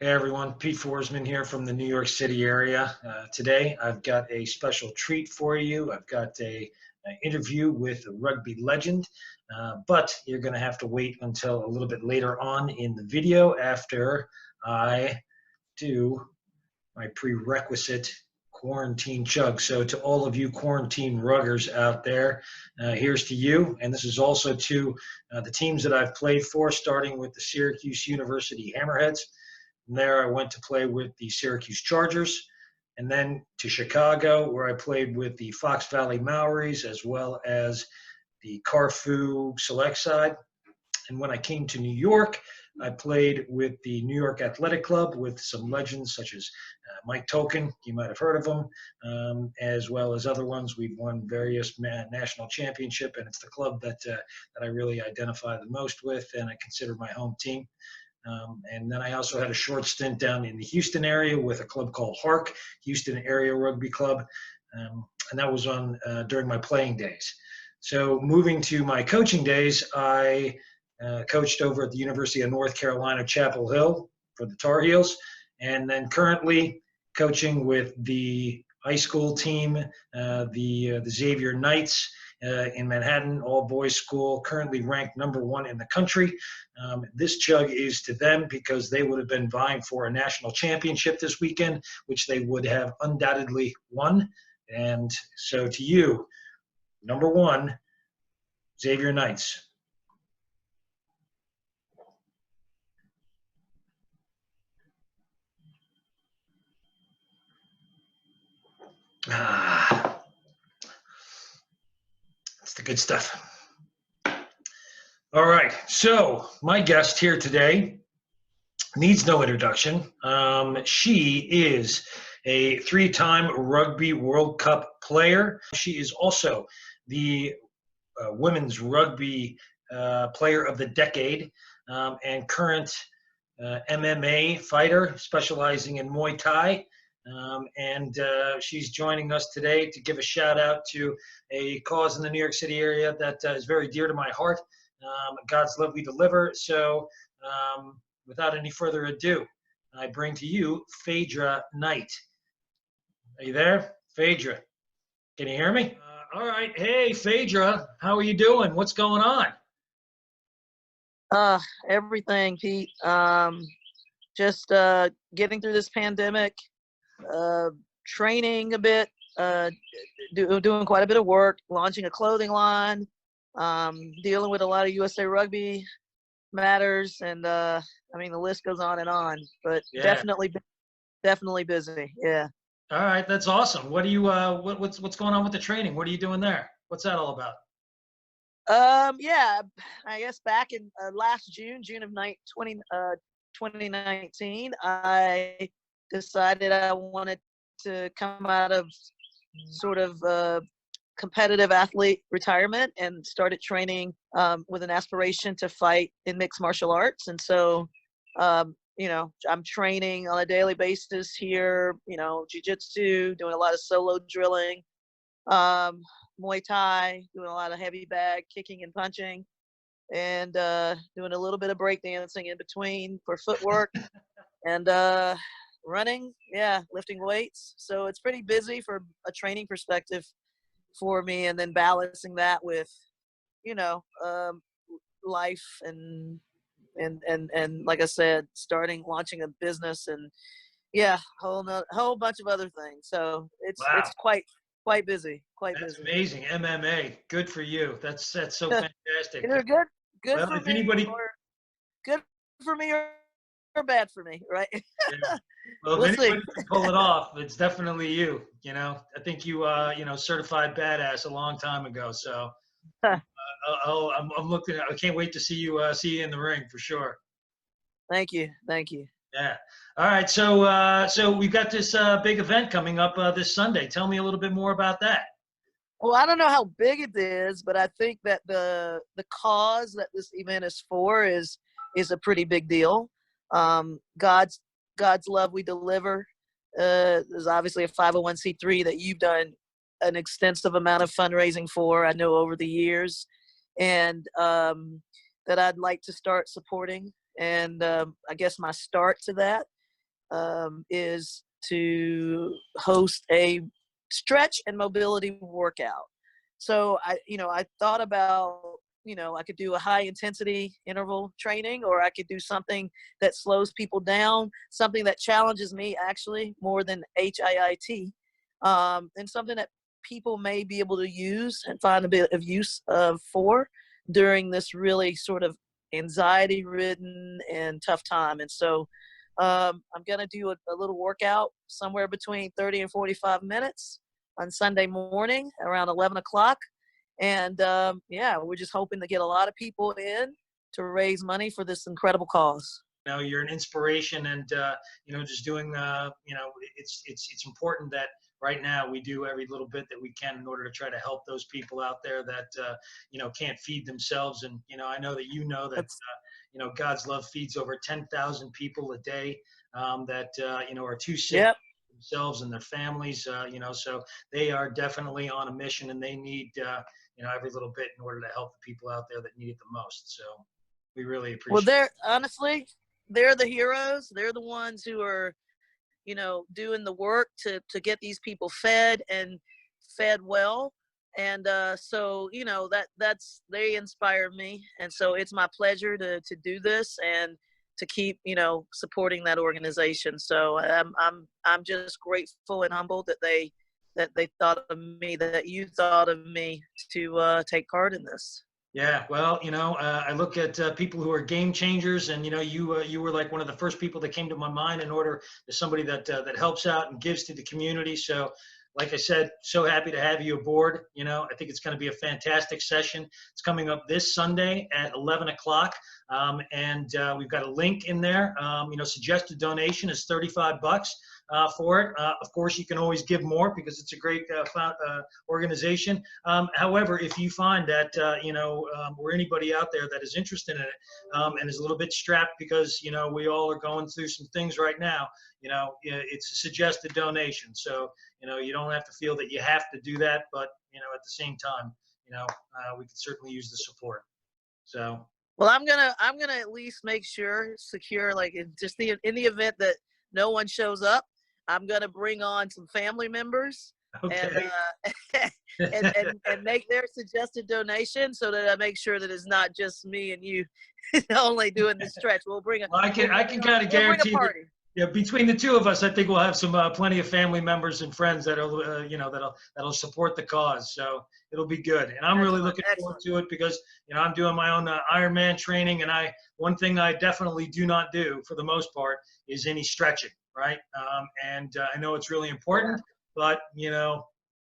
Hey everyone, Pete Forsman here from the New York City area. Today I've got a special treat for you. I've got an interview with a rugby legend, but you're going to have to wait until a little bit later on in the video after I do my prerequisite quarantine chug. So to all of you quarantine ruggers out there, here's to you. And this is also to the teams that I've played for, starting with the Syracuse University Hammerheads. From there, I went to play with the Syracuse Chargers, and then to Chicago, where I played with the Fox Valley Maoris, as well as the Carfu Select side. And when I came to New York, I played with the New York Athletic Club with some legends such as Mike Tolkien, you might have heard of him, as well as other ones. We've won various national championship, and it's the club that I really identify the most with, and I consider my home team. And then I also had a short stint down in the Houston area with a club called Hark, Houston Area Rugby Club, and that was on during my playing days. So moving to my coaching days, I coached over at the University of North Carolina, Chapel Hill for the Tar Heels, and then currently coaching with the high school team, the Xavier Knights, in Manhattan, all-boys school, currently ranked #1 in the country. This chug is to them because they would have been vying for a national championship this weekend, which they would have undoubtedly won. And so to you, #1, Xavier Knights. That's the good stuff. All right, so my guest here today needs no introduction. She is a 3-time Rugby World Cup player. She is also the Women's Rugby Player of the Decade and current MMA fighter specializing in Muay Thai. And she's joining us today to give a shout out to a cause in the New York City area that is very dear to my heart. God's love we deliver. So without any further ado, I bring to you Phaidra Knight. Are you there? Phaidra, can you hear me? All right. Hey, Phaidra, how are you doing? What's going on? Everything, Pete. Just getting through this pandemic, training a bit, doing quite a bit of work, launching a clothing line, dealing with a lot of USA Rugby matters, and I mean the list goes on and on. But Yeah. definitely busy. Yeah. All right, that's awesome. What do you what's going on with the training? What are you doing there? What's that all about? Yeah, I guess back in last June of 2019, I decided I wanted to come out of sort of competitive athlete retirement and started training with an aspiration to fight in mixed martial arts. And so, you know, I'm training on a daily basis here, you know, jiu-jitsu, doing a lot of solo drilling, Muay Thai, doing a lot of heavy bag kicking and punching, and doing a little bit of breakdancing in between for footwork and running, yeah, lifting weights. So it's pretty busy for a training perspective for me, and then balancing that with, you know, life and like I said, launching a business, and yeah, whole bunch of other things. So it's Wow. it's quite busy. That's amazing. MMA, good for you. That's so fantastic. Either good well, for if me, anybody, or good for me, or bad for me, right? yeah. Well, We'll if anybody see. can pull it off, it's definitely you. You know, I think you, certified badass a long time ago. So I'm looking. I can't wait to see you in the ring for sure. Thank you. Yeah. All right. So we've got this big event coming up this Sunday. Tell me a little bit more about that. Well, I don't know how big it is, but I think that the cause that this event is for is a pretty big deal. God's love we deliver. There's obviously a 501c3 that you've done an extensive amount of fundraising for, I know, over the years, and that I'd like to start supporting. And I guess my start to that is to host a stretch and mobility workout. So I thought about, I could do a high intensity interval training, or I could do something that slows people down, something that challenges me actually more than HIIT, and something that people may be able to use and find a bit of use for during this really sort of anxiety ridden and tough time. And so I'm going to do a little workout somewhere between 30 and 45 minutes on Sunday morning around 11 o'clock. And yeah, we're just hoping to get a lot of people in to raise money for this incredible cause. You're an inspiration, and just doing it's important that right now we do every little bit that we can in order to try to help those people out there that can't feed themselves. And I know that that God's love feeds over 10,000 people a day that are too sick. Yep. Themselves and their families, so they are definitely on a mission, and they need every little bit in order to help the people out there that need it the most. So we really appreciate Well, they're the heroes. They're the ones who are doing the work to get these people fed and fed well. And so they inspire me, and so it's my pleasure to do this and to keep supporting that organization. So I'm just grateful and humbled that they thought of me, that you thought of me to take part in this. Yeah, well, I look at people who are game changers, and you were like one of the first people that came to my mind in order as somebody that helps out and gives to the community. So, like I said, so happy to have you aboard. I think it's going to be a fantastic session. It's coming up this Sunday at 11 o'clock, and we've got a link in there. Suggested donation is $35 for it. Of course, you can always give more because it's a great organization. However, if you find that or anybody out there that is interested in it and is a little bit strapped because we all are going through some things right now, it's a suggested donation. So you don't have to feel that you have to do that, but at the same time, we could certainly use the support. So. Well, I'm gonna at least make sure secure, like in the event that no one shows up, I'm gonna bring on some family members. Okay. And make their suggested donation so that I make sure that it's not just me and you only doing the stretch. We'll bring I can kind of guarantee that, yeah, between the two of us, I think we'll have some plenty of family members and friends that'll that'll support the cause. So it'll be good, and I'm really looking forward to it because I'm doing my own Ironman training, and one thing I definitely do not do for the most part is any stretching, right? And I know it's really important, but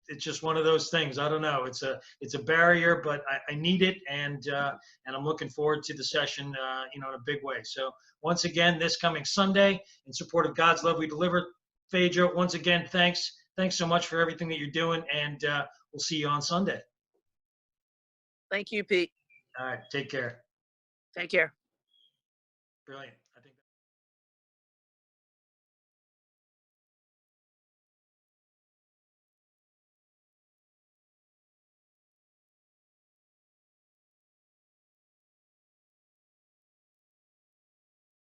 it's just one of those things. I don't know. It's a barrier, but I need it, and I'm looking forward to the session, in a big way. So once again, this coming Sunday, in support of God's Love We Deliver, Phaidra, once again, thanks so much for everything that you're doing, and we'll see you on Sunday. Thank you, Pete. All right, take care. Take care. Brilliant.